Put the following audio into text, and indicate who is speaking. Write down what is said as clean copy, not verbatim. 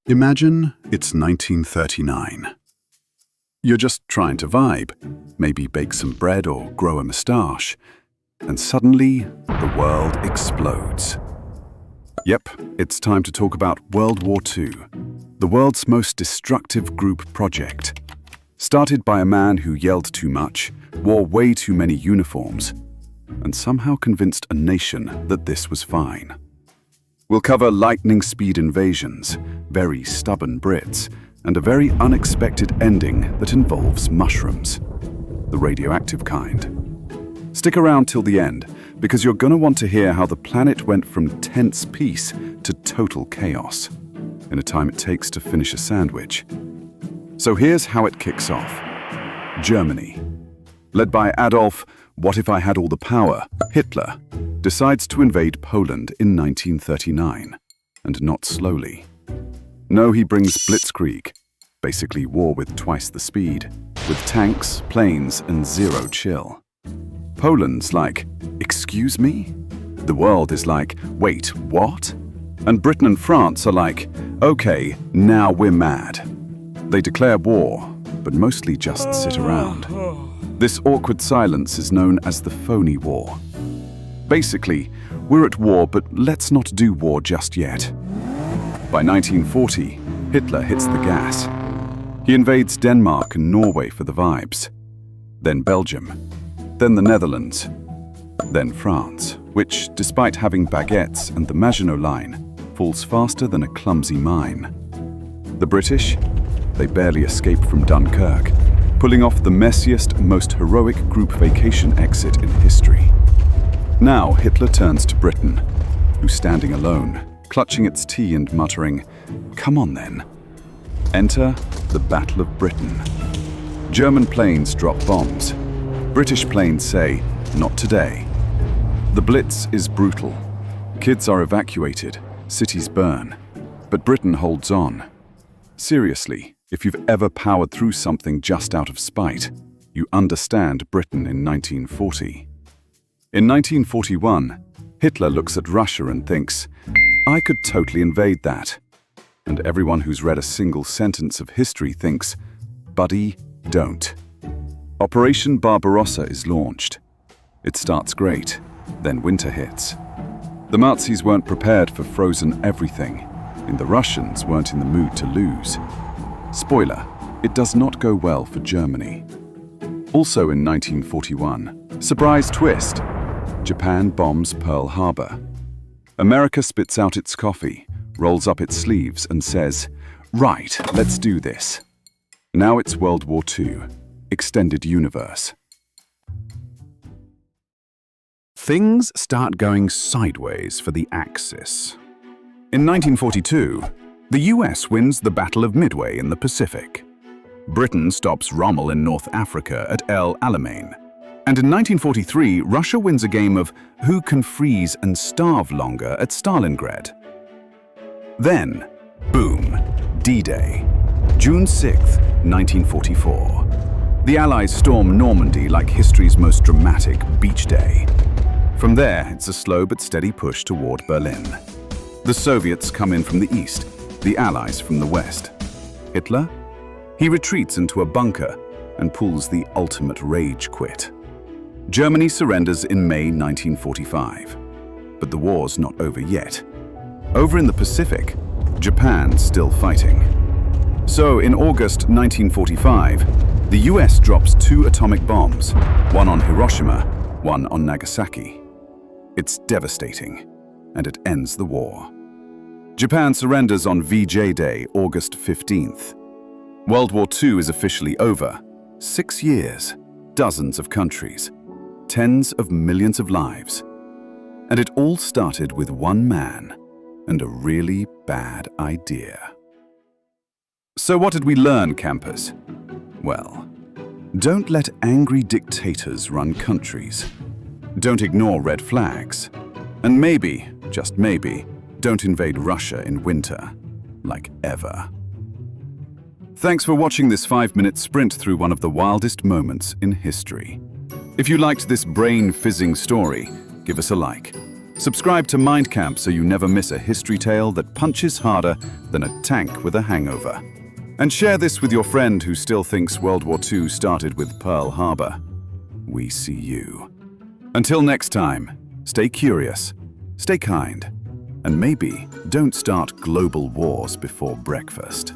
Speaker 1: Imagine it's 1939. You're just trying to vibe, maybe bake some bread or grow a moustache, and suddenly the world explodes. Yep, it's time to talk about World War II, the world's most destructive group project. Started by a man who yelled too much, wore way too many uniforms, and somehow convinced a nation that this was fine. We'll cover lightning-speed invasions, very stubborn Brits, and a very unexpected ending that involves mushrooms, the radioactive kind. Stick around till the end, because you're going to want to hear how the planet went from tense peace to total chaos, in a time it takes to finish a sandwich. So here's how it kicks off. Germany. Led by Adolf, what if I had all the power, Hitler, decides to invade Poland in 1939, and not slowly. No, he brings Blitzkrieg, basically war with twice the speed, with tanks, planes, and zero chill. Poland's like, excuse me? The world is like, wait, what? And Britain and France are like, okay, now we're mad. They declare war, but mostly just sit around. This awkward silence is known as the phony war. Basically, we're at war, but let's not do war just yet. By 1940, Hitler hits the gas. He invades Denmark and Norway for the vibes. Then Belgium. Then the Netherlands. Then France, which, despite having baguettes and the Maginot Line, falls faster than a clumsy mine. The British? They barely escape from Dunkirk, pulling off the messiest, most heroic group vacation exit in history. Now Hitler turns to Britain, who's standing alone, clutching its tea and muttering, "Come on then." Enter the Battle of Britain. German planes drop bombs. British planes say, "Not today." The Blitz is brutal. Kids are evacuated, cities burn, but Britain holds on. Seriously, if you've ever powered through something just out of spite, you understand Britain in 1940. In 1941, Hitler looks at Russia and thinks, I could totally invade that. And everyone who's read a single sentence of history thinks, buddy, don't. Operation Barbarossa is launched. It starts great, then winter hits. The Nazis weren't prepared for frozen everything, and the Russians weren't in the mood to lose. Spoiler, it does not go well for Germany. Also in 1941, surprise twist, Japan bombs Pearl Harbor. America spits out its coffee, rolls up its sleeves and says, right, let's do this. Now it's World War II, extended universe. Things start going sideways for the Axis. In 1942, the US wins the Battle of Midway in the Pacific. Britain stops Rommel in North Africa at El Alamein. And in 1943, Russia wins a game of who can freeze and starve longer at Stalingrad. Then, boom, D-Day, June 6th, 1944. The Allies storm Normandy like history's most dramatic beach day. From there, it's a slow but steady push toward Berlin. The Soviets come in from the east, the Allies from the west. Hitler? He retreats into a bunker and pulls the ultimate rage quit. Germany surrenders in May 1945. But the war's not over yet. Over in the Pacific, Japan's still fighting. So in August 1945, the US drops 2 atomic bombs, one on Hiroshima, one on Nagasaki. It's devastating, and it ends the war. Japan surrenders on VJ Day, August 15th. World War II is officially over. 6 years, dozens of countries, tens of millions of lives. And it all started with one man and a really bad idea. So what did we learn, campers? Well, don't let angry dictators run countries. Don't ignore red flags. And maybe, just maybe, don't invade Russia in winter, like ever. Thanks for watching this 5-minute sprint through one of the wildest moments in history. If you liked this brain-fizzing story, give us a like. Subscribe to Mind Camp so you never miss a history tale that punches harder than a tank with a hangover. And share this with your friend who still thinks World War II started with Pearl Harbor. We see you. Until next time, stay curious, stay kind, and maybe don't start global wars before breakfast.